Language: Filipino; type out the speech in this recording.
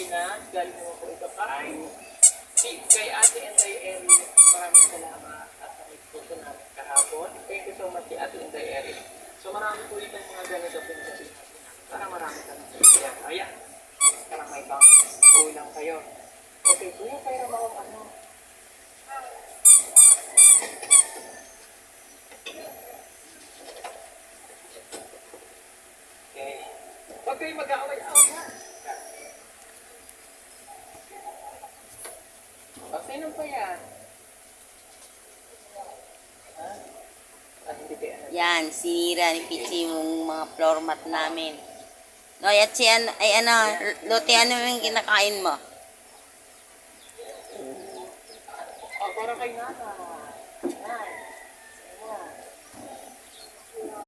Pilipinas. Galing mo po ito kay Ate Inday Eri. Maraming salamat at nakikita namin kahapon. Thank you so much kay Ate Inday Eri. So marami po itong mga ganito po yung sabihin natin. Para marami kami sa siya. Ayan. Para may pang ulang kayo. Okay, kuya, kaya mga ano. Okay. Huwag kayo mag-aaway-aaway na. O, sino pa yan? Ha? Ah, hindi kaya na. Yan, sinira ni Pichi yung mga floor mat namin. No, at si ano, ay ano, Lote, ano yung kinakain mo? O, para kay Nana.